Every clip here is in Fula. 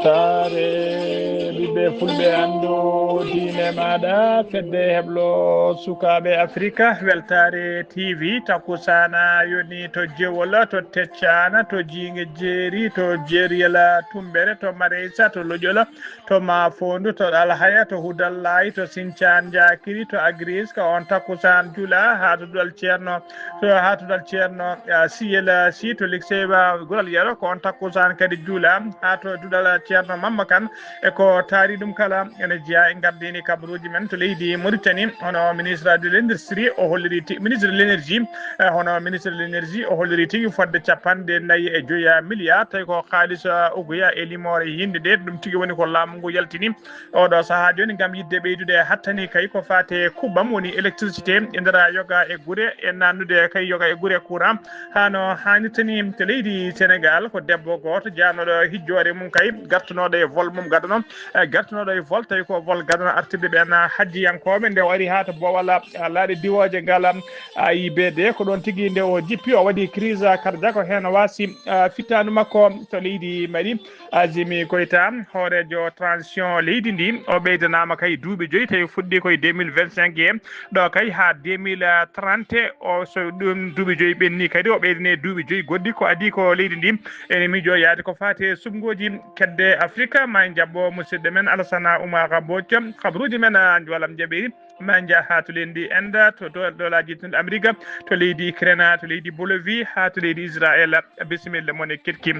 weltare ɓiɓɓe fulɓe andu diine maɗa fedde heblo sukaɓe afrique weltare tv takkusana yoni to jewol to teccana to jingue jeeri to jeeriyala tumbere to mareysa to loƴola to mafondu to alhaya to hudallayi to sinthiane diakiri to agris ko on takkusan juula ha to dudal ceerno siyela si to likseba gural yaro ko on takkusan kadi juula ha to dudal ceerno mamma kane eko taari ɗum kala ene jeeya e gardini kabaruji men to leydi Mauritanie hono ministre de l'industrie o holliri ministre de l'énergie hono ministre de l'énergie o holliri tigui fodde 45 milliard tawi ko haaliss ogoya e limore yinde de ɗum tigui woni ko laamu ngu yaltini oɗo saaha joni gam yidde ɓeydude hattani kay ko fate kubbam woni électricité e nder yoga e guure e nannude kay yoga e guure courant hano hannirtani to leydi Sénégal ko debbo goto janoɗo hijjore mum kay gartunoɗo e vol mum gadano gartunoɗo e vol tawi ko vol gadano artirɓe ɓen hajjiyankoɓe nde o ari ha to Bowal laaɗe diwoje ngal AIBD ko ɗon tigui nde o jippi o waɗi crise cardiaque hen wasi fittanu makko to leydi Mali Azimi Koita hoorejo transition leydi ndi o ɓeydanama kay duuɓi 5 tawi fuɗɗi koye 2025 he ɗo kay ha 2030 o so ɗum duuɓi 5 ɓenni kadi o ɓeydane duuɓi 5 goɗɗi ko adi ko leydi ndi ene miijo yaade ko fate sumgoji kedde Afrique ma jabbo musidɗo men Alassane Oumar Mbodj kabaruji men walam jaɓiri ma jaa to leydi Inde to dolaji tun Amérique to leydi Ukraine to leydi Bolivie ha to leydi Israël bisimilla moon e ketki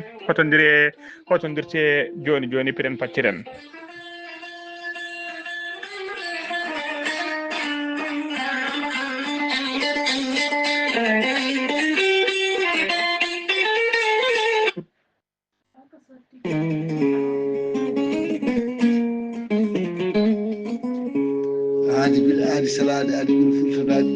hotondirte joni joni piren pattiren aadi bil aadi salade aadi bil fulfulade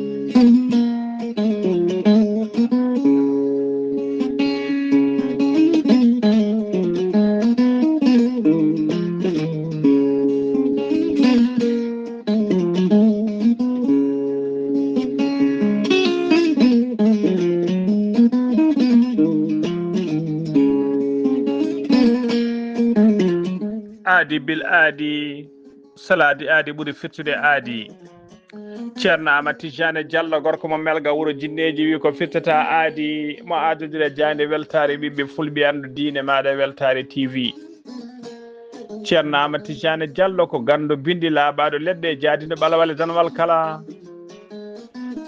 aadi bil aadi salade aadi ɓuuri firtude aadi ceerno Amadou Tidiane Diallo gorko mo melga wuuro jinneji wi ko firtata aadi mo adodire jande weltare ɓiɓɓe fulɓe andu diine maɗa weltare TV ceerno Amadou Tidiane Diallo ko gando bindi laaɓaɗo leɗɗe jaadiɗo ɓalawale danwal kala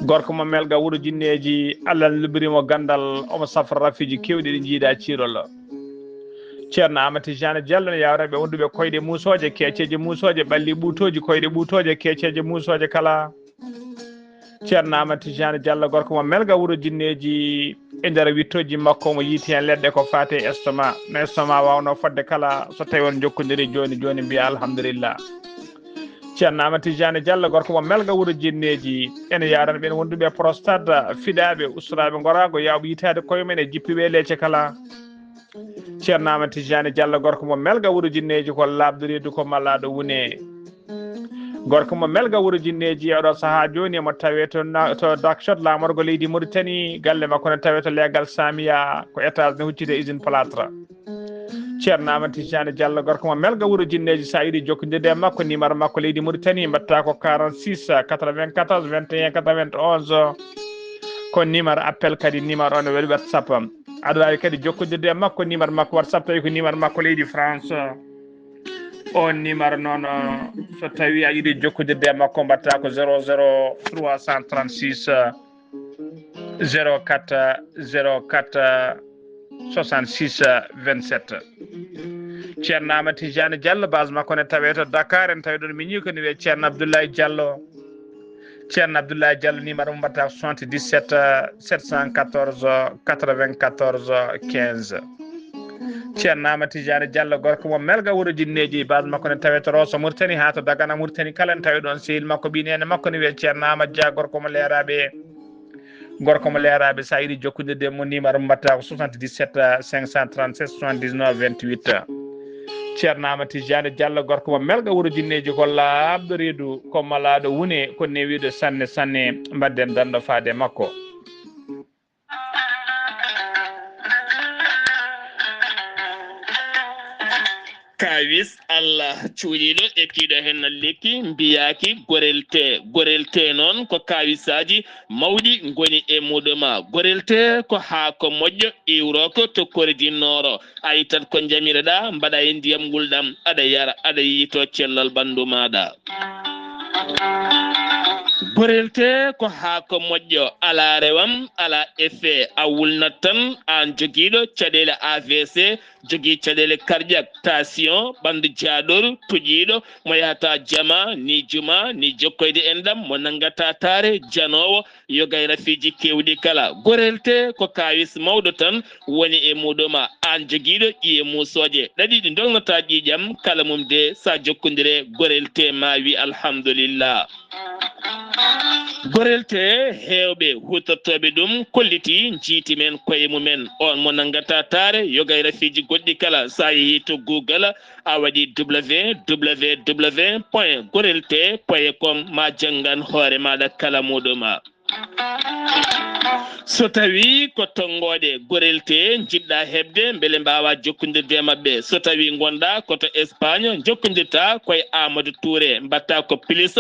gorko mo melga wuuro jinneji Allah luɓirimo gandal omo safra rafiji kewɗi ɗi jiiɗa cirol ceerno Amadou Tidiane Diallo ne yawraɓe wonduɓe koyɗe musoje keceje musoje ɓalli ɓuutoji koyɗe ɓuutoje keceje musoje kala ceerno Amadou Tidiane Diallo gorko mo melga wuuro jinneji e nder wittoji makko mo yiiti hen leɗɗe ko fate estomac no estomac wawno fodde kala so tawi on jokkodiri joni joni mbiya alhamdulillah ceerno Amadou Tidiane Diallo gorko mo melga wuuro jinneji ene yarana ɓen wonduɓe prostate fiɗaɓe ustaraɓe gorago yawɓe yitade koyemen e jippiɓe leecce kala ceerno Amadou Tidiane Diallo gorko mo melga wuuro jinneji ko labde reedu ko mallaɗo wune gorko mo melga wuuro jinneji oɗo saaha joni mo tawe to Dakshot lamorgo leydi Mauritanie galle makko ne tawe to leegal Samia ko étage ne huccide usine plâtre ceerno Amadou Tidiane Diallo gorko mo melga wuuro jinneji sa yiiɗi jokkodirde e makko numéro makko leydi Mauritanie mbatta ko 46 94 21 91 ko numéro appel kadi numéro o ne waɗi WhatsApp aɗa wawi kadi jokkodirde e makko numéro makko WhatsApp tawi ko numéro makko leydi France on numéro noon so tawi a yiiɗi jokkodirde e makko mbatta ko 00 336 04 04 66 27 ceerno Amadou Tidiane Diallo base makko ne tawe to Dakar en tawi ɗon miñi ko ni wiye ceerno Abdoulaye Diallo ceerno Abdoulaye Diallo numéro mo mbatta 77 714 94 15 ceerno Amadou Tidiane Diallo gorko mo melga wuuro jinneji base makko ne tawe to Rosso Mauritanie ha to Dagana Mauritanie kala en tawi ɗon sehil makko binene makko ne wiye ceerno Amadou Dia gorko mo leeraɓe sa yiiɗi jokkodirde mo numéro mo mbatta ko 77 537 79 28 ceerno Amadou Tidiane Diallo gorko mo melga wuuro jinneji ko laabɗo reedu ko malaɗo wune ko newiɗo sanne sanne mbadden dando faade makko kawis Allah cuuɗiɗo ekkiɗo hen lekki mbiyaki gorelte noon ko kawisaji mawɗi goni e muɗuma gorelte ko haako moƴƴo iwroko to koridinoro ayi tan ko jamireɗa mbaɗa e ndiyam gulɗam aɗa yara aɗa yiito cellal ɓandu maɗa gorelte ko haako moƴƴo ala rewam ala effet a wulnat tan an joguiɗo caɗele AVC jogui caɗele cardiaque tension ɓandu jaaɗoru tuƴiɗo mo yahata jama ni juma ni jokkoyde endam mo nangata taare janowo yogay rafiji kewɗi kala gorelte ko kawis mawɗo tan woni e muɗuma an joguiɗo ƴiye musoje ɗaɗi ɗi dongnata ƴiƴam kala mum de sa jokkodire gorelte ma wi alhamdulillah gorelte hewɓe hutortoɓe ɗum kolliti jiiti men koye mumen on mo nangata taare yogay rafiji goɗɗi kala sa yeehi to Google a waɗi www.gorelte.com ma janggan hoore maɗa kala muɗuma so tawi ko tonggode gorelte jiɗɗa hebde beele mbawa jokkodirde mabɓe so tawi gonɗa koto Espagne jokkodirta koye Amadou Touré mbatta ko plus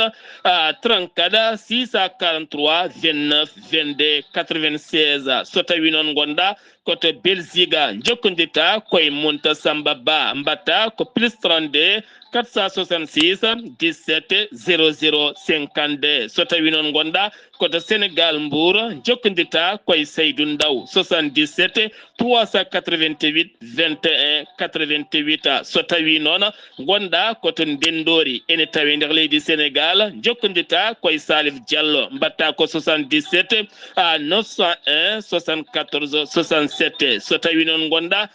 34 643 29 22 96 so tawi noon gonɗa koto Belgique jokkodirta koye Munta Samba Ba mbatta ko plus 32 466 17 00 52 so tawi noon gonɗa koto Sénégal Mbour jokkodirta koye Seydou Ndaw 77 388 21 88 so tawi noon gonɗa koto Ndendori ene tawi nder leydi Sénégal jokkodirta koye Salif Diallo mbatta ko 77 901 74 67 so tawi noon gonɗa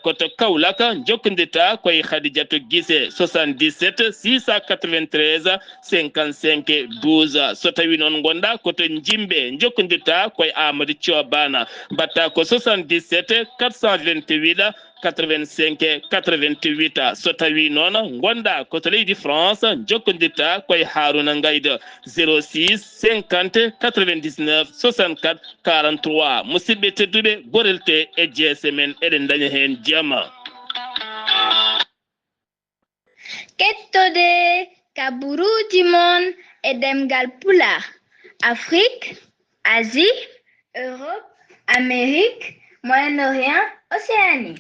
koto Kaolack jokkodirta koye Khadidiatou Guissé 77 693 55 12 so tawi noon gonɗa koto Jimbe jokkodirta koye Amadou Thiobana mbatta ko 77 428 85 88 so tawi noon gonɗa koto leydi France jokkodirta koye Harouna Ngaydo 06 50 99 64 43 musidɓe tedduɓe gorelte e jeese men eɗen daña hen jama kettode kaburuji mon e demgal pula Afrique, Asie, Europe, Amérique, Moyen-Orient, Océanie.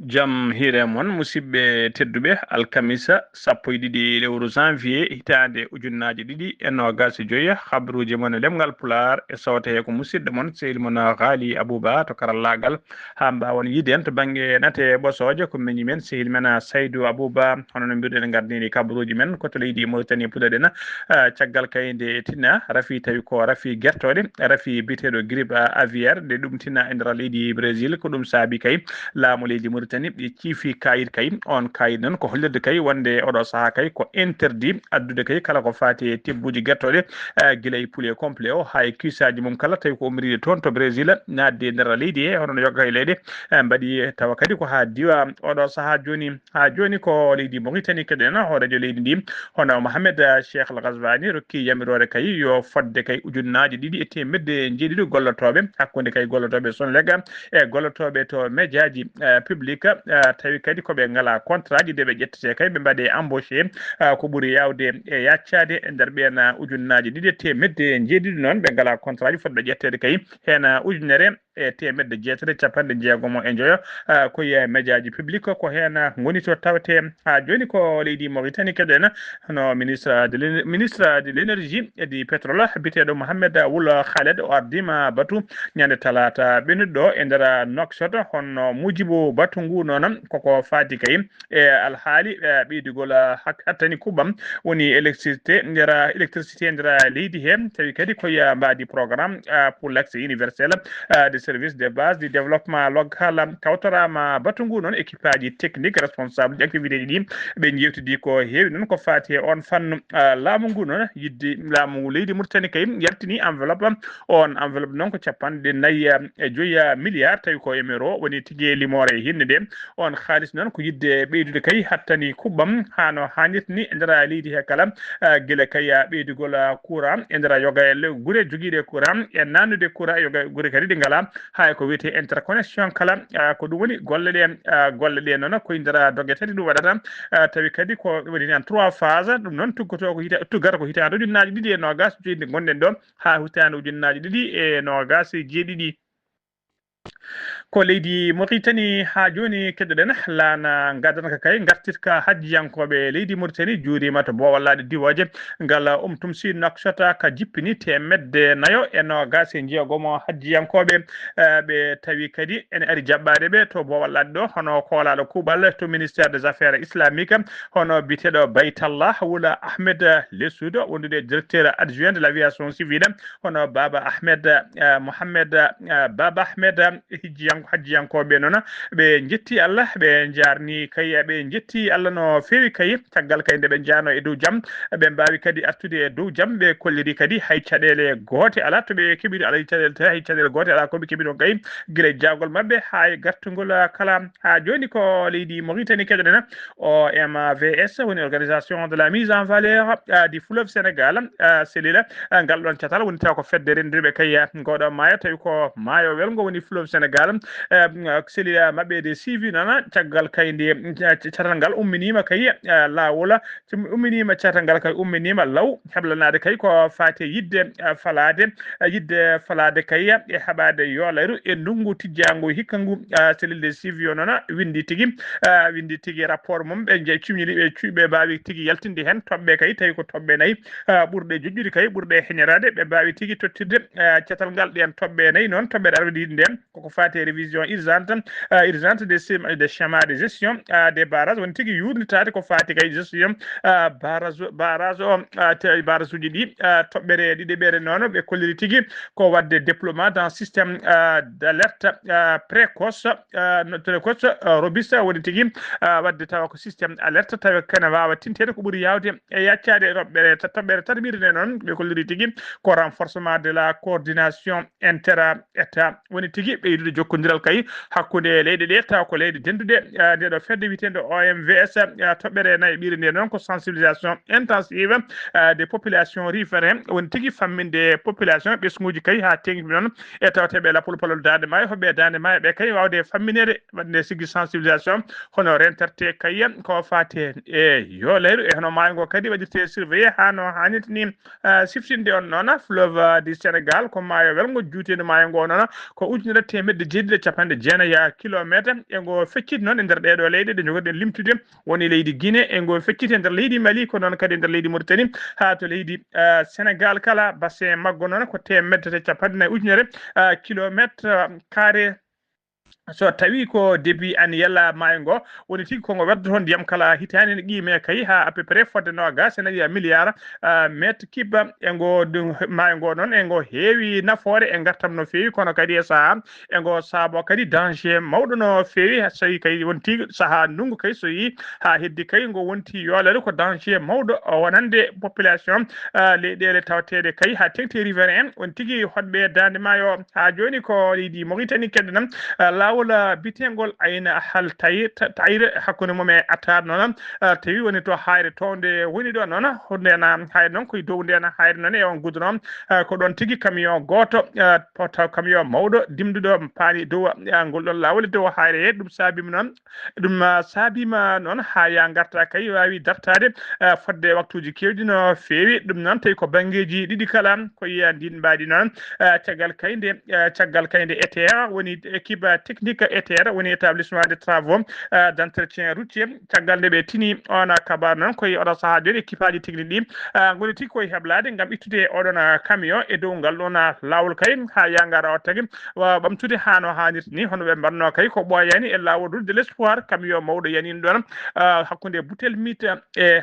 jam hiire moon musidɓe tedduɓe alkamisa 12 lewru janvier hitande ujunnaje 2025 habaruji moon lemgal pular e sawte ko musidɗo moon sehil moon Ghali Abouba to karallagal ha mbawon yiden to banggue nate ɓosoje ko meñi men sehil men Saydou Abouba hono no mbiruɗen gardini kabaruji men koto leydi Mauritanie puɗoɗen caggal kayde tinna rafi tawi ko rafi guertode rafi biteɗo grippe aviaire de ɗum tinna e nder leydi Brésil ko ɗum saabi kay laamu leydi Mauritanie ɓe ciifi kayit kay on kayit noon ko hollirde kay wonde oɗo saaha kay ko interdit addude kay kala ko fati e tebbuji guertoɗe guila e poulet complet o ha e cuisaji mum kala tawi ko umriɗe toon to Brésil nadde nder leydi he hono no yogga e leyɗe mbaɗi tawa kadi ko ha diwa oɗo saaha joni ko leydi Mauritanie keɗen ho radio leydi ndi hono Mohamed Cheikh Al Ghazwani rokki yamirore kay yo fodde kay ujunnaje 2.7 gollotoɓe hakkude kay gollotoɓe Sonlega e gollotoɓe to médiaji public tawi kadi koɓe ngala contrat ji de ɓe ƴettete kay ɓe mbaɗe embauché ko ɓuuri yawde e yaccade e nder ɓen ujunnaje 2.7 noon ɓe ngala contrat ji fotɓe ƴettede kay hen ujunere e 1.6 e joyo koye médiaji public ko hen goni to tawte ha joni ko leydi Mauritanie keɗen hono ministre de l'énergie et du pétrole biteɗo Mohamed Ould Khaled o ardima batu ñande talata ɓennuɗo e nder Nouakchott honno Mujibou Batu ngu noon koko fati kay e alhaali ɓeydugol hattani kuɓam woni électricité nder leydi he tawi kadi koye mbadi programme pour l'accès universel de service de base du développement local kawtorama batu ngu noon équipe aji technique responsable ji activité ji ɗi ɓe jewtidi ko heewi noon ko fati e on fannu laamu ngu noon yidde laamu leydi Mauritanie kay yaltini enveloppe on enveloppe noon ko 45 milliards tawi ko euro woni tigui limore hinne de on haalis noon ko yidde ɓeydude kay hattani kuɓɓam hano hannirta ni e nder leydi he kala guila kay ɓeydugol courant e nder yoga guure joguiɗe courant e nannude courant yoga guure kadi ɗi ngala hay ko wiyete interconnection kala ko ɗum woni golle ɗe noon koye nder dogue tati ɗum waɗata tawi kadi ko woni nan 3 phase ɗum noon tuggoto ko tuggata ko hitande ujunnaje 2 e 20 gonɗen ɗo ha hitande ujunnaje 2 e 20 ko leydi Mauritanie ha joni keddoɗen laana gadanaka kay gartitka hajjiyankoɓe leydi Mauritanie juurima to bowallade diwoje ngal tumsi nakshata ka jippini temedde nayo e 26 hajjiyankoɓe ɓe tawi kadi ene ari jaɓɓade ɓe to bowallade ɗo hono kolaɗo kuuɓal to ministère des affaires islamiques hono biteɗo Baytallah Wula Ahmed Lessudo wondude directeur adjoint de l'aviation civile hono Baba Ahmed Mohamed Baba Ahmed hajjiyankoɓe noon ɓe jetti Allah ɓe jarni kay ɓe jetti Allah no fewi kay caggal kay nde ɓe jano e dow jaam ɓe mbawi kadi artude e dow jaam ɓe kolliri kadi hay caɗele goote ala to ɓe keɓiri ala hay caɗele goote ala koɓe keeɓi ɗon kay guila jagol mabɓe ha gartugol kala ha joni ko leydi Mauritanie keɗoɗen o MVS woni organisation de la mise en valeur du fleuve Sénégal selila ngal ɗon catal woni taw ko fedde rendirɓe kay ngoɗo maayo tawi ko maayo welgo woni fleuve Sénégal selila mabɓe de suivi noon caggal kay nde catal ngal umminima kay lawol umminima catal ngal kay umminima law heblanade kay ko fate yidde falade kay e haɓade yolayru e ndungu tijjangu hikka ngu selilde suivi o noon windi tigui rapport mum ɓe cumñini ɓe mbawi tigui yaltinde hen toɓɓe kay tawi ko toɓɓe nayyi ɓurɗe jojjude kay ɓurɗe heñorade ɓe mbawi tigui tottirde catal ngal ɗen toɓɓe nayyi noon toɓɓere ardiɗi nden koko fate révision urgente des schémas de gestion des barrages woni tigui yurnitade ko fati kay gestion barrage uji ɗi toɓɓere ɗiɗi ɓere noon ɓe kolliri tigui ko wadde déploiement dans système d'alerte précoce robuste woni tigui wadde tawa ko système alerte tawa kene wawa tintede ko ɓuuri yawde e yaccade toɓɓere tati nde noon ɓe kolliri tigui ko renforcement de la coordination inter état woni tigui ɓeydude jokkodiral kay hakkude leyɗe ɗe taw ko leydi dendude ndeɗo fedde witende OMVS toɓɓere nayyi ɓiri nde noon ko sensibilisation intensive des populations riveraines woni tigui famminde population ɓesguji kay ha tengti noon e tawteɓe lapol palol dande maayo hoɓe dande maayo ɓe kay wawde famminede wadde sigui sensibilisation hono renterte kay ko fate e yolayru e hono maayo ngo kadi waɗirte surveillé ha no hannirta ni siftinde on noon fleuve du Sénégal ko maayo welgo juutede maayo ngo noon ko ujunere temedde jeeɗiɗi e capanɗe jeenayi kilométre e ngo fecciti noon e nder ɗeɗo leyɗe ɗe jogoɗen limtude woni leydi Guinée e ngo fecciti e nder leydi Mali ko noon kadi e nder leydi Mauritanie ha to leydi Sénégal kala bassin maggo noon ko temedde capanɗe nayyi ujunere kilométre carré so tawi ko débit annuel maayo ngo woni tigui kongo wadda toon ndiyam kala hitande ne qime kay ha à peu près fodde nogas ene wiiya milliard mètre cube e ngo maayo ngo noon e ngo heewi nafoore e gartam no feewi kono kadi e saaha e ngo saabo kadi danger mawɗo no feewi so tawi kay won tigui saaha ndungu kay so yi ha heddi kay ngo wonti yoolere ko danger mawɗo wonande population leyɗele tawtede kay ha tengti riverain en won tigui hoɗɓe dande maayo ha joni ko leydi Mauritanie keddanam lawol bitengol ayna hal tayre hakkude mum e attade noon tawi woni to hayre towde woni ɗo noon hundena hayre noon koye dow ndena hayre noon e on goudron ko ɗon tigui camion goto taw camion mawɗo dimduɗo paani dow ngol ɗon lawol dow hayre he ɗum saabima noon ha ya garta kay wawi dartade fodde waktuji kewɗi no fewi ɗum noon tawi ko banggueji ɗiɗi kala ko yiya ndin mbaɗi noon caggal kayde ETR woni équipe technique ETR woni établissement de travaux d'entretien routier caggal nde ɓe tini on kabar noon koye oɗo saaha joni équipe aji technique ɗi goni tigui koye heblade gam ittude oɗon camion e dow ngal ɗon lawol kay ha yangara o tagui wawa ɓamtude hano hannirta ni hono ɓe mbanno kay ko ɓoyani e lawol route de l'espoir camion mawɗo yanino ɗon hakkude boutel mite e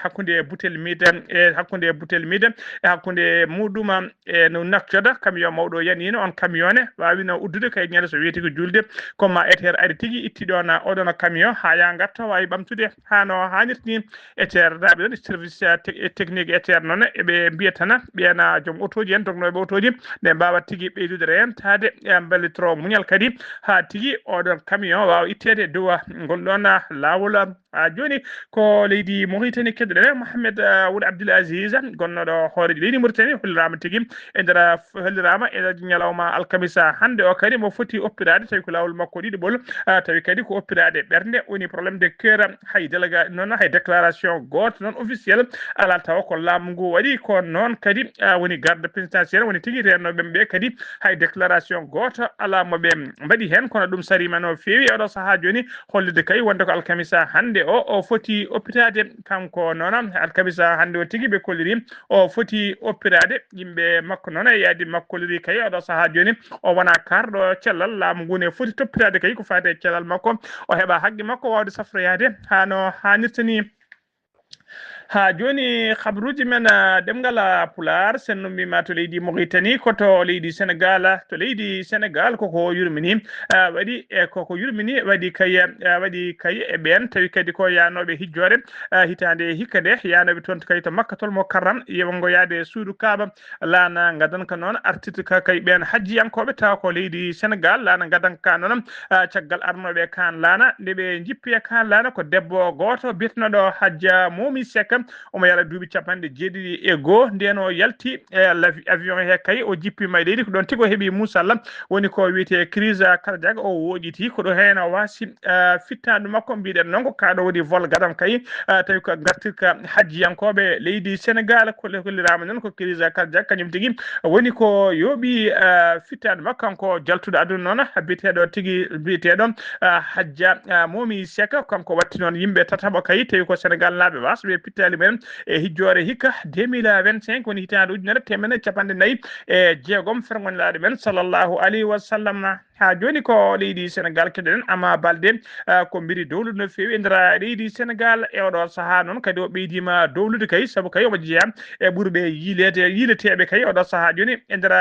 hakkude muɗum e no nakcoda camion mawɗo yanino on camion ne wawi no uddude kay ñande so wiyeti ko julde comme eter ari tigi itti ɗon oɗon camion ha ya garta wawi ɓamtude hano hanirtini eter daɓe ɗon service technique eter noon eɓe mbiyatana ɓiyana joom autoji en dognoɓe autoji nde mbawa tigi ɓeydude rentade ballitoro muñal kadi ha tigi oɗon camion wawa ittede dow ngol ɗon lawol joni ko leydi Mauritanie keddoɗen Mohamed Wuld Abdoul Aziz gonnoɗo hooreji leydi Mauritanie hollirama tigi e nder hollirama e ñalawma alkamisa hande o kadi mo foti oppirade tawi ko lawol makko ɗiɗiɓol tawi kadi ko oppirade ɓernde woni probléme de cœur hay déléga noon hay déclaration goto noon officiel ala taw ko laamu ngu waɗi ko noon kadi woni garde pénitentiaire woni tigi rennoɓe ɓe kadi hay déclaration goto ala moɓe mbaɗi hen kono ɗum sarima no fewi oɗo saaha joni hollide kay wonde ko alkamisa hande o foti oppitade kanko noon alkamisa hande o tigi ɓe kolliri o foti oppirade yimɓe makko noon e yaadi makkolliri kay oɗo saaha joni o wona karɗo cellal laamu ngu ne foti toppitade kay ko fate e cellal makko o heɓa haqqe makko wawde safroyade hano hannirtani ha joni khabruji men demgal pular sen mbima to leydi Mauritanie koto leydi Sénégal koko yurmini waɗi e koko yurmini waɗi kay e ɓen tawi kadi ko yanoɓe hijjore hitande hikka nde yanoɓe toon kay to Makkatul Mukarram yewongo yaade suudu Kaaba laana gadanka noon artite ka kay ɓen hajjiyankoɓe taw ko leydi Sénégal laana gadanka noon caggal arnoɓe kan laana nde ɓe jippi e kan laana ko debbo goto bitnoɗo Hajja Momi Seck omo yala duuɓi 71 nden o yalti avion he kay o jippima e leydi ko ɗon tigo heeɓi Moussalla woni ko wiyete crise cardiaque o woƴiti ko ɗo hen o wasi fittandu makko mbiɗen noon ko kaɗo woni vol gadam kay tawi ko gartirka hajjiyankoɓe leydi Sénégal kollirama noon ko crise cardiaque kañum tigui woni ko yooɓi fittandu makko kanko jaltuɗo aduna noon biteɗo tigui biteɗo Hajja Momi Seck kanko watti noon yimɓe tataɓa kay tawi ko Sénégal naaɓe wasɓe pittali men e hijjore hikka 2025 woni hitande ujunere temedde capanɗe nayyi e jeegom fergoñlaɗo men sallllahu alayhi wa sallam ha joni ko leydi Sénégal keɗen Ama Baldé ko mbiri dowlude no fewi e nder leydi Sénégal e oɗo saaha noon kadi o ɓeydima dowlude kay saabu kay omo jeeya e ɓurɓe yiileteɓe kay oɗo saaha joni e nder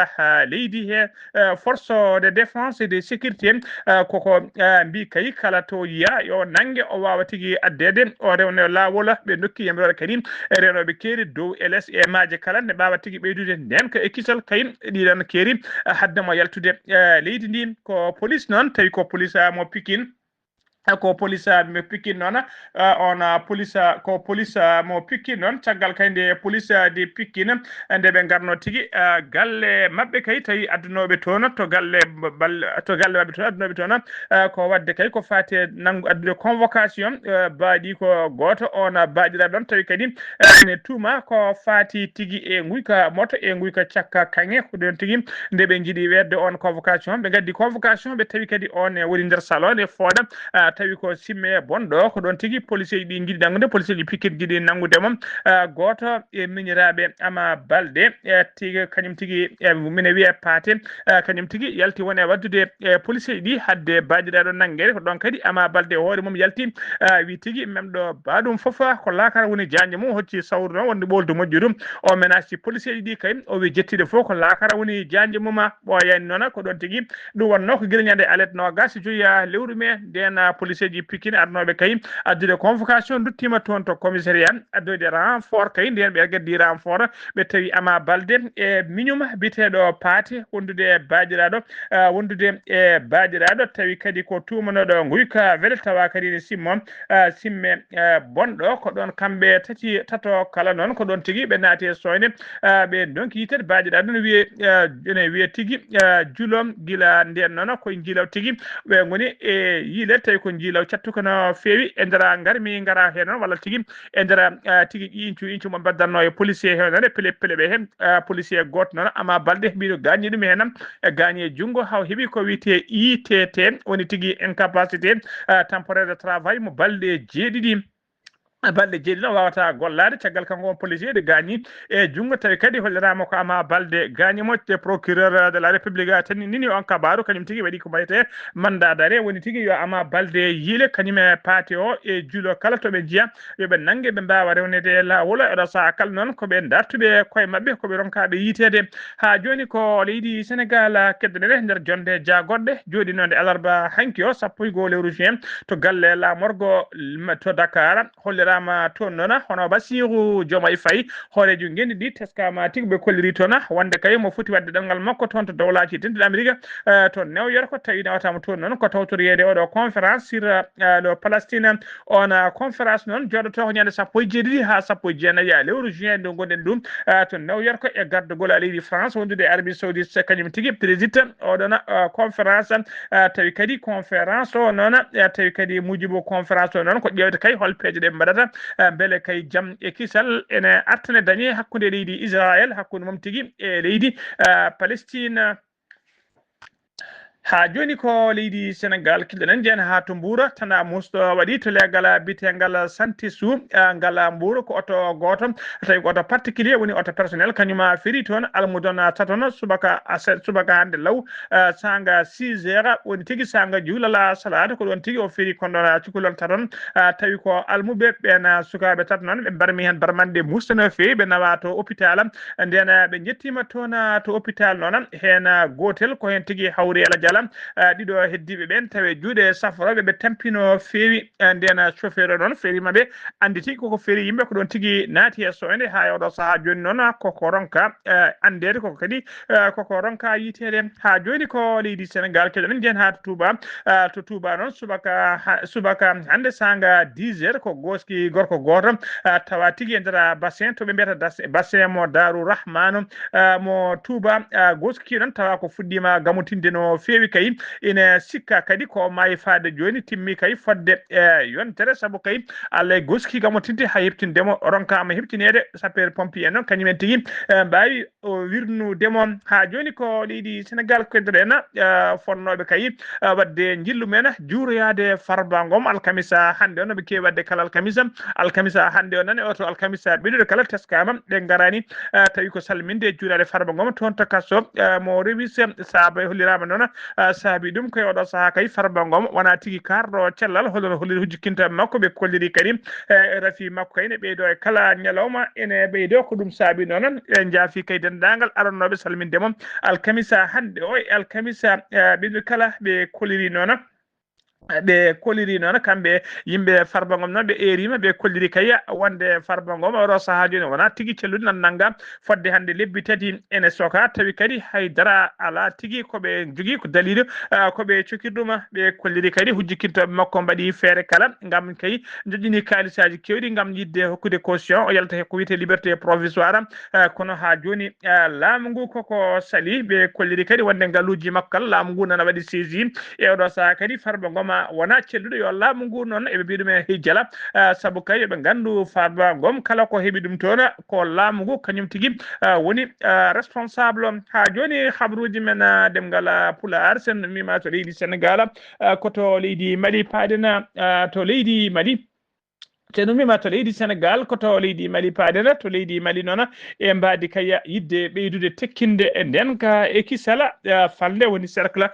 leydi he force de défense et de sécurité koko mbi kay kala to yiya yo nangue o wawa tigui addede o rewne lawol ɓe dokki yemrore kadi rewnoɓe keeri dow LS e maaje kala ne mbawa tigui ɓeydude nden ko e kisal kay ɗiɗon keeri haddemo yaltude leydi ndi ko police noon tawi ko police mo Pikine ko police mo Pikine noon on police mo Pikine noon caggal kay nde police de Pikine nde ɓe garno tigui galle mabɓe kay tawi addunoɓe toon to galle mabɓe toon addunoɓe toon ko wadde kay ko fati addude convocation baaɗi ko goto on baaɗiraɗo ɗon tawi kadi ne tuuma ko fati tigui e guyka moto e guyka cakka kange ko ɗon tigui nde ɓe jiiɗi wedde on convocation ɓe gaddi convocation ɓe tawi kadi on woni nder salon e fooɗa tawi ko simme bonɗo ko ɗon tigui policier ɗi jiiɗi nangude policier ɗi Pikine jiiɗi nangudemo goto e miñiraɓe Ama Baldé tigui kañum tigui mine wiye Paté kañum tigui yalti wone waddude policier ɗi hadde baɗiraɗo nanguede ko ɗon kadi Ama Baldé hoore mum yalti wi tigui memɗo baɗum foof ko lakara woni janƴe mum hocci sawru noon wonde ɓoldu moƴƴuɗum o menaci policier ɗi kay o wi jettiɗe fof ko lakara woni janƴe mum ɓoyani noon ko ɗon tigui ɗum wonno ko guila ñande alet nogas joyi lewru me nden policier ji Pikine arnoɓe kay addude convocation duttima toon to commissariat addude renfort kay nden ɓe gaddi renfort ɓe tawi Ama Baldé e miñum biteɗo Paté wondude baɗiraɗo tawi kadi ko tumanoɗo guyka wele tawa kadi ne simme bonɗo ko ɗon kamɓe tato kala noon ko ɗon tigui ɓe naati e soyne ɓe donki yitede baɗiraɗo ne wiye tigui julom gila nden noon koye jiilaw tigui ɓe goni e yiile tawi ko jiilaw cattuko no fewi e nder garmi gara hen noon walla tigui e nder tigui incu mo baddanno e policier he noon e pele ɓe hen policier goto noon Ama Baldé mbiɗo gañi ɗum hen e gañi e junggo haw heeɓi ko wiyete ITT woni tigui incapacité temporaire de travail mo balɗe 7 balde jeeɗi ɗon wawata gollade caggal kanko policier de gagni e jungo tawi kadi hollirama ko Ama Baldé gagnimo te procureur de la république tan nini on kabaru kañum tigui waɗi ko bayte mandat d'arrêt woni tigui yo Ama Baldé yiile kañum e paate o e juulo kala toɓe jiiya yoɓe nangge ɓe mbawa rewnede lawol eɗo saaha kala noon koɓe dartuɓe koye mabɓe koɓe ronkaɓe yitede ha joni ko leydi Sénégal keddoɗen nder jonde jagoɗɗe jooɗi noon alarba hanki o 1 lewru juin to galle lamorgo to Dakar hollirama toon noon hono Bassirou Diomaye Faye hoorejo gendi ɗi teskama tigui ɓe kolliri toon wonde kay mo foti wadde ɗemgal makko toon to dowlaji tenduɗe Amérique to New York tawi nawatama toon noon ko tawtoriyede oɗo conférence sur le Palestine on conférence noon joɗoto ko ñande 17 ha 19 lewru juin nde gonɗen ɗum to New York e gardugol leydi France wondude Arabie Saoudite kañum tigui président oɗon conférence tawi kadi conférence o noon tawi kadi mujibu conférence o noon ko ƴewde kay hol peeje ɗe mbaɗata beele kay jaam e kisal ene artane dañi hakkude leydi Israël hakkude mum tigui e leydi Palestine ha joni ko leydi Sénégal kiɗɗenen jeen ha to Mbour tana musto waɗi to legal bitegal Santisou ngal Mbour ko oto goto tawi ko oto particulier woni oto personnel kañuma feri toon almudon taton subaka hande law sanga 6 heures woni tigui sanga juulala salade ko ɗon tigui o feri konɗon cukalon taton tawi ko almuɓe ɓen sukaɓe tata noon ɓe barmi hen barmande musto no fewi ɓe nawa to hôpital nden ɓe jettima toon to hôpital noon hen gotel ko hen tigui hawri ala jala ɗiɗo heddiɓe ɓen tawe juuɗe saforoɓe ɓe tampino fewi nden chauffeur noon feeri mabɓe anditi koko feeri yimɓe ko ɗon tigui naati e soyde ha oɗo saaha joni noon koko ronka andede koko kadi koko ronka yitede ha joni ko leydi Sénégal keɗen jen ha to Touba noon subaka hande sanga 10 heures ko goski gorko goto tawa tigui e nder bassin to ɓe mbiyata bassin mo Darou Rahmanu mo Touba goski noon tawa ko fuɗɗima gamutinde no fewi kay ina sikka kadi ko mayi faade joni timmi kay fodde yontere saabu kay Allah goski gamotinde ha heptindemo ronkama heptinede sapeur pompier noon kañumen tigui mbawi o wirnudemo ha joni ko leydi Sénégal keddoɗen fonnoɓe kay wadde jillu men juuroyade Farba Ngom alkamisa hande on ɓe kewi wadde kala alkamisa hande o nane oto alkamisa ɓeɗuɗo kala teskama ɗe garani tawi ko salminde juurade Farba Ngom toon to kasso mo rewise saaba hollirama noon saabi ɗum koye oɗo saaha kay Farba Ngom wona tigui karɗo cellal holno holliri hujjukkinta makko ɓe kolliri kadi rafi makko kay ne ɓeydo e kala ñalawma ene ɓeydo ko ɗum saabi noon e jaafi kay dendagal arannoɓe salmindemo alkamisa hande o e alkamisa ɓeɗo kala ɓe kolliri noon ɓe kolliri noon kamɓe yimɓe Farba Ngom noon ɓe erima ɓe kolliri kay wonde Farba Ngom oɗo saaha joni wona tigui cellude nannanga fodde hande lebbi tati ene soka tawi kadi haydara ala tigui koɓe jogui ko dalilu koɓe cokkirduma ɓe kolliri kadi hujjukkintoɓe makko mbaɗi feere kala gam kay joƴƴini kalisaji kewɗi gam yidde hokkude caution o yalta ko wiyete liberté provisoire kono ha joni laamu ngu koko sali ɓe kolliri kadi wonde ngaluji makko kala laamu ngu nana waɗi saisi e oɗo saaha kadi Farba Ngom wona celluɗo yo laamu ngu noon eɓe mbi ɗum e hijjala saabu kay yoɓe gandu Farba Ngom kala ko heeɓi ɗum toon ko laamu ngu kañum tigui woni responsable ha joni habruji men demgal Pulaar sen mima to leydi Sénégal koto leydi Mali paadena to leydi Mali teno mima to leydi Sénégal koto leydi Mali paadena to leydi Mali noon e mbadi kay yidde ɓeydude tekkinde e nden ka e kisala falde woni cercle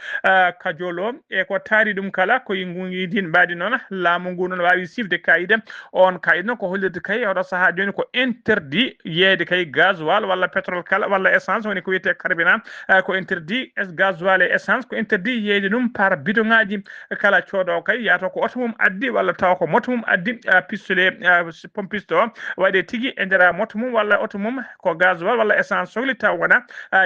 kajolo e ko taari ɗum kala koye ngugidin mbadi noon laamu ngu noon wawi sifde kayide on kayide noon ko hollirde kay oɗo saaha joni ko interdit yeeyde kay gasoil walla pétrole kala walla essence woni ko wiyete carburant ko interdit gasoil e essence ko interdit yeeyde ɗum par bidon ngaji kala cooɗo kay yato ko oto mum addi walla taw ko moto mum addi pistolet pompiste o waɗe tigui e nder moto mum walla oto mum ko gasoil walla essence sohli taw wona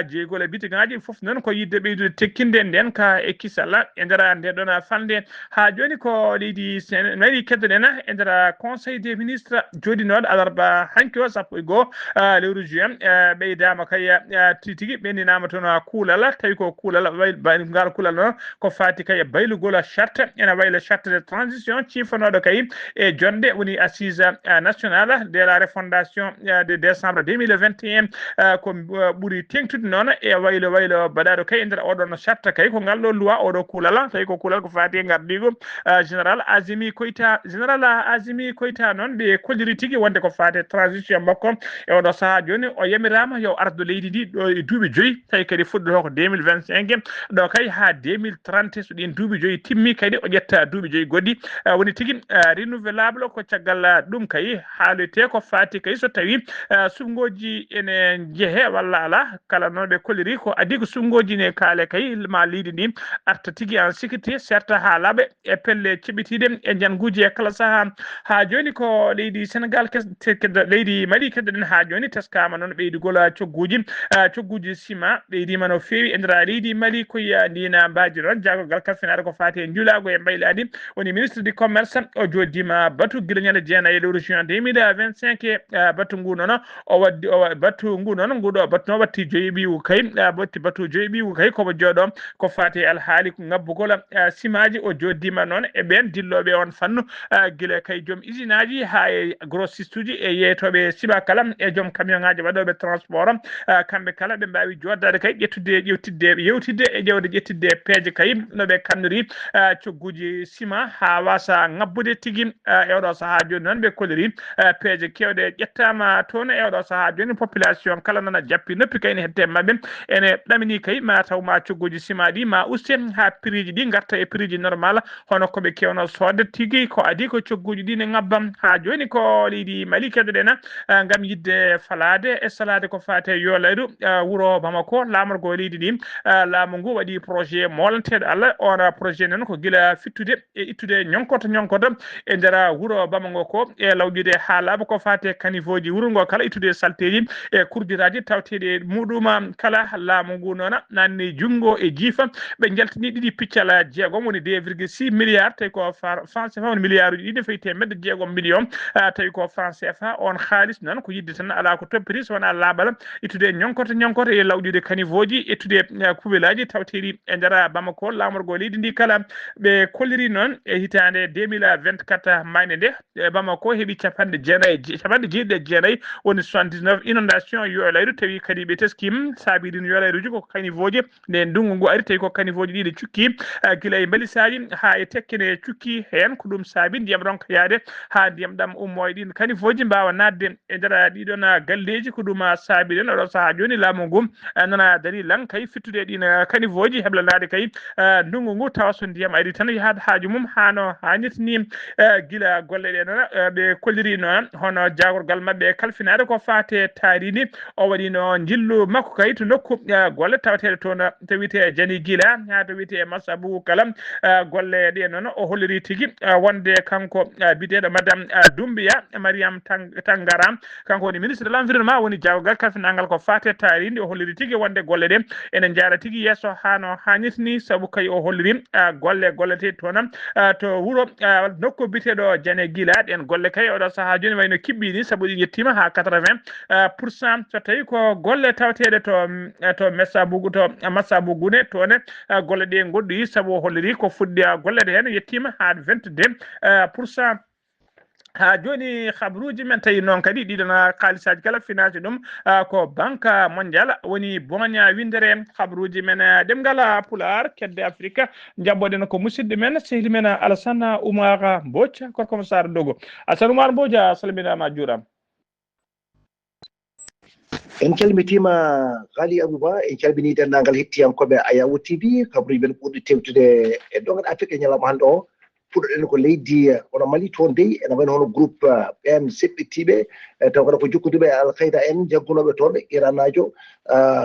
jeegol e bidon ngaji foof noon ko yidde ɓeydude tekkinde nden ka e kisalla e nder nde ɗon falde ha joni ko leydi Mali keddoɗen e nder conseil des ministres joɗinoɗo alarba hanki o 1 lewru juin ɓeydama kay tigui ɓendinama toon kuulal tawi ko kuulal ngal kuulal noon ko fati kay baylugol charte ene wayla charte de transition cifanoɗo kay e jonde woni woni assise nationale de la refondation de décembre 2021 ko ɓuri tengtude noon e waylo baɗaɗo kay e nder oɗon chatta kay ko ngal ɗo loi oɗo kulala tawi ko kulal ko fati e gardigo général Azimi Koita noon ɓe kolliri tigui wonde ko fati transition makko e oɗo saaha joni o yamirama yo ardu leydi ndi ɗo e duuɓi 5 tawi kadi fuɗɗoto ko 2025 ɗo kay ha 2030 so ɗin duuɓi 5 timmi kadi o ƴetta duuɓi 5 goɗɗi woni tigui renouvelable ko caggal ɗum kay haalete ko fati kay so tawi sungoji ene jeehe walla ala kala noon ɓe kolliri ko adi ko sungoji ne kaale kay ma leydi ndi arta tigui en sécurité certes ha laaɓa e pelle ceɓitiɗe e janguji e kala saaha ha joni ko leydi Sénégal leydi Mali keddoɗen ha joni teskama noon ɓeydugol cogguji ciment ɓeydima no fewi e nder leydi Mali koye ndina mbaji noon jagogal kalfinade ko fati e julago e mbayladi woni ministre du commerce o joddima batu guila ñande jeenayi lewru juin 2025 batu ngu noon batu ngu noon nguɗo batu noon watti joyi ɓiwu kay batu joyi ɓiwu kay komo jooɗo ko fati alhaali ko ngabbugol simaji o joddima noon e ɓen dilloɓe on fannu guila kay joom usine aji ha e grossiste uji e yeetoɓe sima kala e joom camion ngaji waɗoɓe transport kamɓe kala ɓe mbawi joddade kay yewtidde e ƴewde ƴettidde peeje kay noɓe kamniri cogguji ciment ha wasa ngabbude tigui e oɗo saaha joni noon ɓe kolliri peeje kewɗe ƴettama toon e oɗo saaha joni population kala nana jappi noppi kay ne hedde mabɓe ene ɗamini kay ma taw ma cogguji ciment ɗi ma uste ha prix ji ɗi garta e prix ji normal hono koɓe kewno sodde tigui ko adi ko cogguji ɗi ne ngabbam ha joni ko leydi Mali keddoɗen gam yidde falade e salade ko fate yolayru wuro Bamako lamorgo leydi ɗi laamu ngu waɗi projet molanteɗo Allah on projet noon ko guila fittude e ittude ñonkoto e nder wuro Bamako ko e lawƴude ha laaɓa ko fate caniveau ji wuro ngo kala ittude salteji e kurdiraji tawteɗe muɗum kala laamu ngu noon nanni junggo e jiifa ɓe jaltini ɗiɗi piccal jeegom woni 2,6 milliards tawi ko France CFA woni milliard uji ɗiɗi fayi temedde jeegom million tawi ko France CFA on haalis noon ko yidde tan ala ko toppiri so wona laaɓal ittude ñonkoto e lawƴude caniveau ji ittude kuɓelaji tawteɗi e nder Bamako lamorgo leydi ndi kala ɓe kolliri noon e hitande 2024 mayne nde Bamako heeɓi capanɗe jeenayyi woni 79 inondation yolayru tawi kadi ɓe teskim saabiɗin yolayruji ko caniveau ji nde ndungu ngu ari tawi ko caniveau ji ɗiɗi cukki guila e balisaji ha e tekkene cukki hen ko ɗum saabi ndiyam ronka yaade ha ndiyam ɗam ummo e ɗin caniveau ji mbawa nadde e nder ɗiɗon galleji ko ɗum saabiɗen oɗo saaha joni laamu ngu nana dari lan kay fittude ɗin caniveau ji heblanade kay ndungu ngu tawa so ndiyam ari tan yahat haaju mum hano hannitni guila golle ɗe noon ɓe kolliri noon hono jagorgal mabɓe kalfinade ko fate tarini o waɗino jillu makko kay to nokku golle tawateɗe toon to wiyete Jani Guila ha to wiyete Massa Boubou Kala golle ɗe noon o holliri tigui wonde kanko biyeteɗo madame Doumbia Mariam Tangara kanko woni ministre de l'environnement woni jagorgal kalfinagal ko fate tarinde o holliri tigui wonde golle ɗe ene jaara tigui yesso hano hannitni saabu kay o holliri gollete toon to wuuro nokku biteɗo Jane Guila ɗen golle kay oɗo saaha joni wayno kiɓɓini saabu ɗi yettima ha 80% so tawi ko golle tawateɗe to Massa Boubou ne toon golle ɗe goɗɗoyi saabu o holliri ko fuɗɗi gollede hen yettima ha 22% ha joni habruji men tawi noon kadi ɗiɗon kaalisaji kala finance ɗum ko banque mondial woni boña windere habruji men ɗemgal pular kedde Afrique jabboɗen ko musidɗo men sehli men Alassane Oumar Mbodj korkomo Sara Dogo Alassane Oumar Mbodj a salminama juurama. en calmitima Ghali Abouba en calmini dendagal hettiyankoɓe Ayawu TV kabruji men ɓurɗi tewtude e ɗongal Afrique e ñalawma hande o puɗɗoɗen ko leydi hono Mali toon dey ene wayno hono groupe ɓen seɓɓittiɓe taw kada ko jokkoduɓe e Al-Qaida en jaggunoɓe toon ɓe iranajo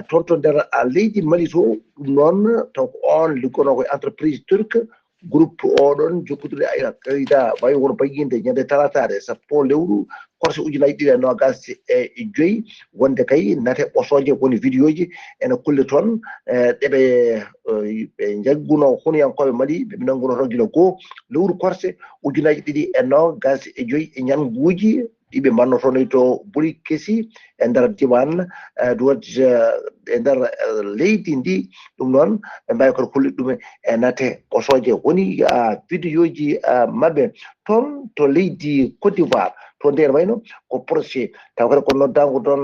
toon to nder leydi Mali to ɗum noon taw ko on liggono koye entreprise turque groupe oɗon jokkoduɗe Al-Qaida wawi wono bayyinde ñande talatade sappo lewru korse ujunaji ɗiɗi e nogas e joyyi wonde kay nate ɓosoje woni vidéo ji ene kulle toon ɗeɓe jagguno hunoyankoɓe Mali ɓe nanguno rogguino goho lewru korse ujunaji ɗiɗi e nogas e joyyi e ñanguji ɗiɓe mbannotono to ɓuri kesi e nder diwan duwaji e nder leydi ndi ɗum noon ɓe mbawi koto kulliɗ ɗum e nate ɓosoje woni vidéo ji maɓɓe toon to leydi Côte d'Ivoire to nder wayno ko projet taw kadi ko noddago toon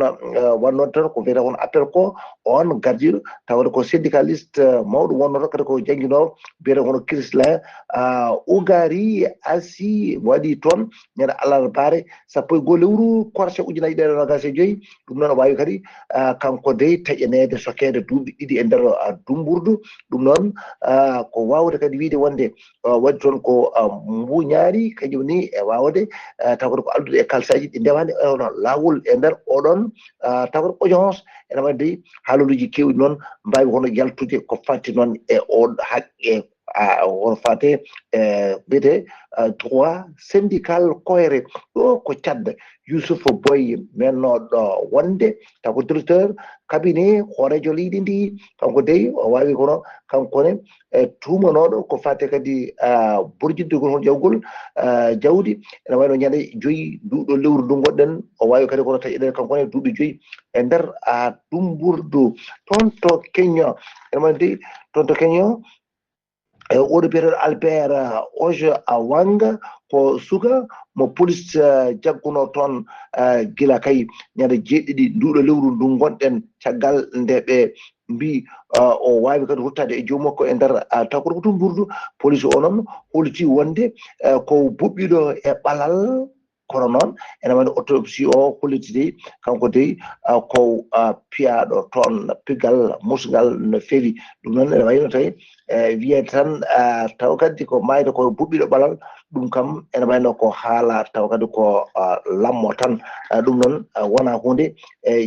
wannode toon ko wiyete kon appel ko on gardiɗo tawde ko syndicaliste mawɗo wonnoto kadi ko jangguinowo biyete kono Chrislin Ougari asi waɗi toon ñande alarbaare 1 lewru korse ujunaji ɗe nogas e joyyi ɗum noon wawi kadi kanko dey taƴanede sokede duuɓi ɗiɗi e nder dumburdu ɗum noon ko wawde kadi wiide wonde waɗi toon ko mbuñaari kañum ni e wawde taw kadi ko aldude e kalsaji ɗi ndewani ono lawol e nder oɗon taw kadi audience ene wadde haalaluji kewɗi noon mbawi hono yaltude ko fatti noon e on haqqe on fate biyete droit syndical cohéré ɗo ko cadde Youssouf Boy mennoɗo wonde taw ko directeur cabinet hoorejo leydi ndi kanko dey o wawi kono kankone tumanoɗo ko fate kadi borjidde gol jawgol jawdi ene wayno ñande 5 duuɗo lewru ndu goɗɗen o wawi kadi kono taƴeɗen kankone duuɓi 5 e nder dumburdu toon to Kenya ene wayno dey toon to Kenya oɗo biyeteɗo Albert Oje Awanga ko suka mo police jagguno toon gila kay ñande 7 nduɗo lewru ndu gonɗen caggal nde ɓe mbi o wawi kadi ruttade e joom makko e nder taw koto ko dumburdu police o noon holiti wonde ko buɓɓiɗo e ɓalal kono noon ene wayno autopsie o holliti dey kanko dey ko piyaɗo toon pigal musgal no fewi ɗum noon ene wayno tawi wiye tan taw kadi ko mayde ko buɓɓiɗo ɓalal ɗum kam ene wayno ko haala taw kadi ko lammo tan ɗum noon wona hunde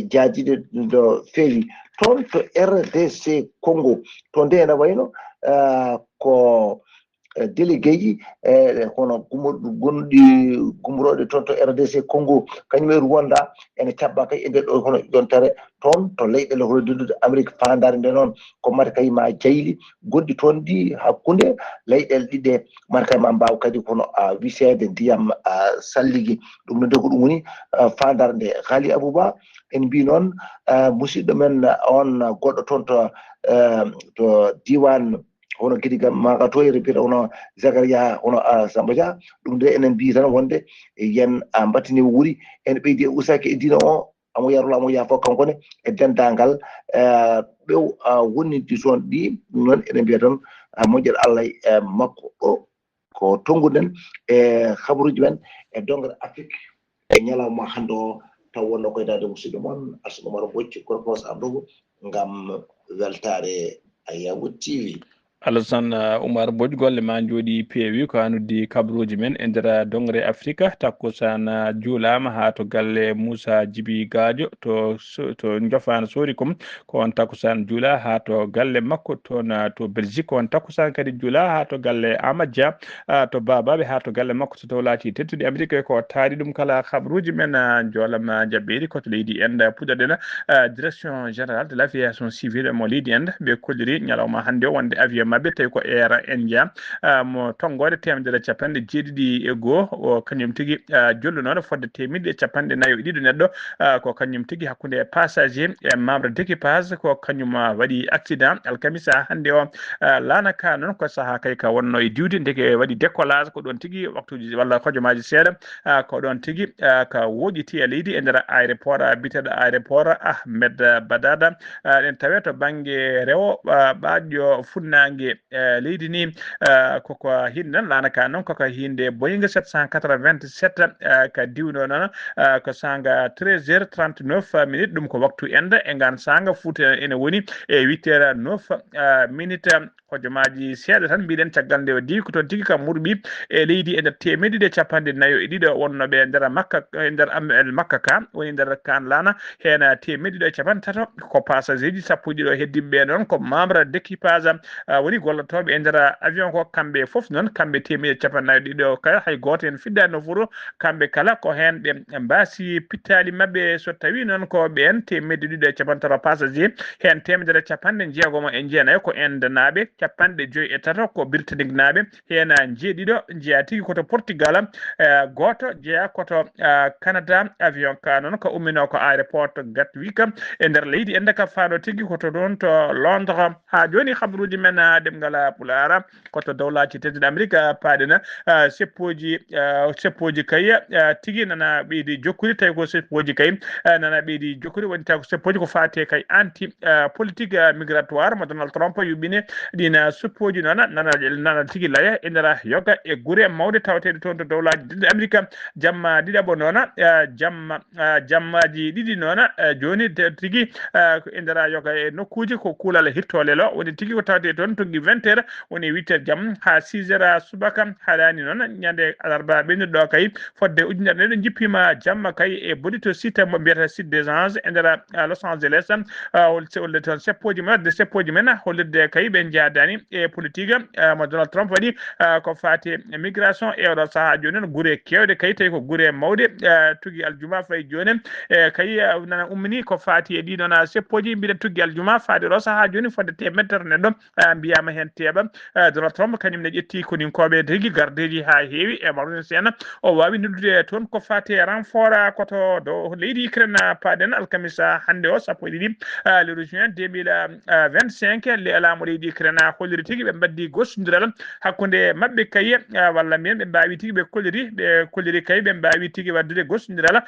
jaadiɗe no fewi toon to RDC Congo to nde ene wayno ko délégué ji hono gonɗi gumroɗe toon to RDC Congo kañum e Rwanda ene cabba kay e nder ɗo hono ƴontere toon to leyɗele hono dundude Amérique fandare nde noon ko mata kay ma jayli goɗɗi toon ɗi hakkunde leyɗele ɗiɗe mata kay ma mbaw kadi kono wisede ndiyam salligui ɗum no ko ɗum woni fandare nde Ghali Abouba en mbi noon musidɗo men on goɗɗo toon to diwan hono gueɗi gam maga to e repita hono Zakaria hono Samba Dia ɗum de enen mbi tan wonde yen mbattinimo wuuri ene ɓeydi e usaki e dina o amo yarula amo yaafo kankone e dendagal ɓew wonnidi toon ɗi ɗum noon eɗen mbiya tan moƴƴere Allah e makko ɗo ko tonguɗen e habaruji men e dongre Afrique e ñalawma hande o taw wonno koydade musidɗo moon Astou Oumar Bocci korkos abdogo gam weltare Ayawu TV. Alassane Oumar Bocci golle ma jooɗi peewi ko annudi kabaruji men e nder dongre Afrique takkusan juulama ha to galle Moussa Djiby Gadio to jofano sori kom ko on takkusan juula ha to galle makko toon to Belgique on takkusan kadi juula ha to galle Amadou Dia to babaɓe ha to galle makko so taw laati teddude Amérique ko taari ɗum kala kabaruji men joolam jabbeɗi koto leydi ende puɗɗoɗen direction générale de l'aviation civile mo leydi ende ɓe kolliri ñalawma hande o wonde avion mabɓe tawi ko Air India mo tonggode 150 o kañum tigui jollunoɗo fodde 150 neɗɗo ko kañum tigui hakkude passager e membre d' équipage ko kañum waɗi accident alkamisa hande o lanaka noon ko saaha kay ka wonno e diwde deke waɗi décollage ko ɗon tigui waktuji walla hojomaji seeɗa ko ɗon tigui ka woɗiti e leydi e nder aéroport biteɗo aéroport Ahmed Badada ɗen tawe to banggue rewo ɓaɗɗo funnague leydi ni koko hinnan lanaka noon koko hinde Boeing 787 ka diwno noon ko sanga 13h39 ɗum ko waktu ende e ngan sanga Fouta ene woni e 8h09 hojomaji seeɗa tan mbiɗen caggal nde di ko toon tigui kam murɓi e leydi e nder 142 wonnoɓe e nder Makka e nder Makka ka woni nder kan lana hen 153 ko passager ji 12 heddiɓe noon ko membre d' équipage woni gollotoɓe e nder avion ko kamɓe foof noon kamɓe 152 kala hay goto en fiddani no foto kamɓe kala ko hen ɓe mbasi pittali mabɓe so tawi noon ko ɓen 153 passager hen 160 e jeenayyi ko inde naaɓe 53 ko birtadignaɓe hena jeeɗiɗo jeeya tigi koto Portugal goto jeeya koto Canada avion ka noon ko ummino ko aéroport Gatwick e nder leydi ende ka faano tigi koto ɗon to Londres ha joni habaruji men demgala pulara koto dawlaji tedduɗe Amérique paɗena seppoji kay tigi nana ɓeydi jokkude tawi ko seppoji kay nana ɓeydi jokkude woni taw ko seppoji ko fate kay anti politique migratoire mo Donald Trump yuɓɓini ɗina seppoji noon nana tigi laya e nder yoga e guure mawde tawateɗe toon to dawlaji tedduɗe Amérique jamma ɗiɗaɓo noon jammaji ɗiɗi noon joni tigi e nder yoga e nokkuji ko kuulal hirtolelo woni tigi ko tawate toon togui 20 heures woni 8 heures jaam ha 6 heures subaka haɗani noon ñande alarba ɓennuɗo kay fodde ujunere nde jippima jamma kay e boni to site mo mbiyata site des anges e nder Los Angeles holle toon seppoji men wadde seppoji men hollirde kay ɓe jaadani e politique mo Donald Trump waɗi ko fati migration e oɗo saaha joni noon guure kewɗe kay tawi ko guure mawɗe tugui aljuma fayi joni kay nana ummini ko fati e ɗiɗon seppoji mbiɗen tugui aljuma faade ɗo saaha joni fodde temetere neɗɗo mbiyama hen teeɓa Donald Trump kañum ne ƴetti koninkoɓe tigi gardeji ha heewi e marunen sen o wawi noddude toon ko fati renfort koto dow leydi Ukraine paɗen alkamisa hande o sappo e ɗiɗi lewru juin 2025 laamu leydi Ukraine holliri tigi ɓe mbaddi gosodiral hakkude mabɓe kay walla mbiyen ɓe mbawi tigi ɓe kolliri kay ɓe mbawi tigi waddude gosodiral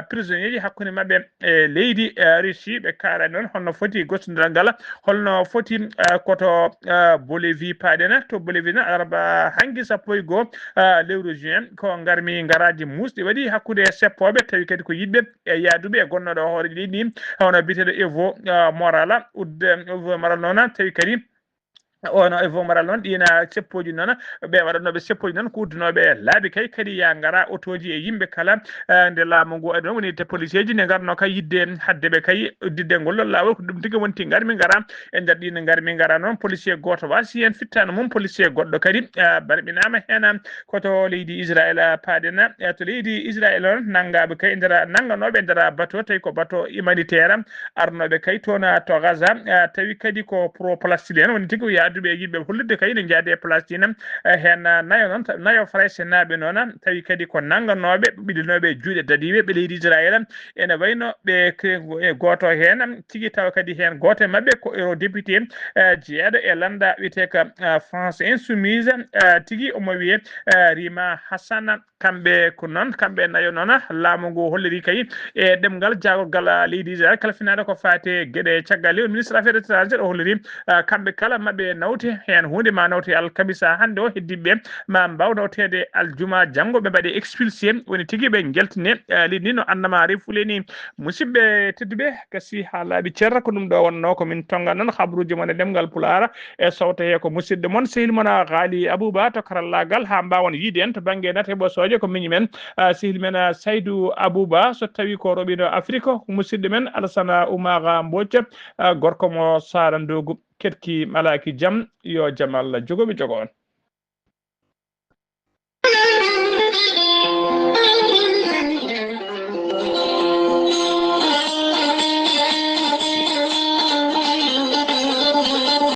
prisonnier ji hakkude mabɓe e leydi Russie ɓe kalani noon holno foti gosodiral ngal holno foti koto Bolivie paɗen to Bolivie noon alarba hanki sappo e goho lewru juin ko garaji musɗi waɗi hakkude seppoɓe tawi kadi ko yiɗɓe e yaaduɓe e gonnoɗo hooreji leydi ndi hono biteɗo Evo Morales Evo Morales noon tawi kadi ono Evo Morales noon ɗina seppoji noon ɓe waɗanoɓe seppoji noon ko uddunoɓe laabi kadi ya gara autoji e yimɓe kala nde laamu ngu aɗa woni te policier ji ne garno kay yidde haddeɓe kay uddidde ngollol lawol ko ɗum tigui wonti garmi gara e nder ɗin garmi gara noon policier goto wasi hen fittano mum policier goɗɗo kadi barɓinama hen koto leydi Israël paɗena to leydi Israël on nangaɓe kay nder nanganoɓe nder bateau tawi ko bateau humanitaire arnoɓe kay toon to Gaza tawi kadi ko pro palestinienne woni tigui yaaduɓe yiɗɓe hollirde kay ne jaade Palestine hen nayo noon nayo Français naɓe noon tawi kadi ko nanganoɓe ɓiɗinoɓe juuɗe dadiɓe ɓe leydi Israël ene wayno ɓe goto hen tigui tawa kadi hen goto e mabɓe ko eurodéputé jeeyaɗo e landa wiyeteko France insoumise tigui omo wiye Rima Hassan kamɓe ko noon kamɓe nayo noon laamu ngu holliri kay e ɗemgal jagorgal leydi Israël kala finaɗo ko fate gueɗe caggal lewru ministre affaires étrangères o holliri kamɓe kala mabɓe nawte hen hunde ma nawte alkamisa hande o heddiɓe ma mbaw nawtede aljuma janggo ɓe mbaɗe expulsé woni tigui ɓe jeltine leydi ndi no annama refuleni musidɓe tedduɓe gasi ha laaɓi ceerra ko ɗum ɗo wonno komin tonga noon habaruji mon e ɗemgal Pulaar e sawta he ko musidɗo moon sehil moon Ghali Abouba to karallagal ha mbawon yiide en to banggue nat heɓosoje ko miñi men sehil men Saydou Abouba so tawi ko roɓino Afrique ko musidɗo men Alassane Oumar Mbodj gorko mo Sara Ndogu ketki malaki jaam yo jaam Allah jogomi jogo on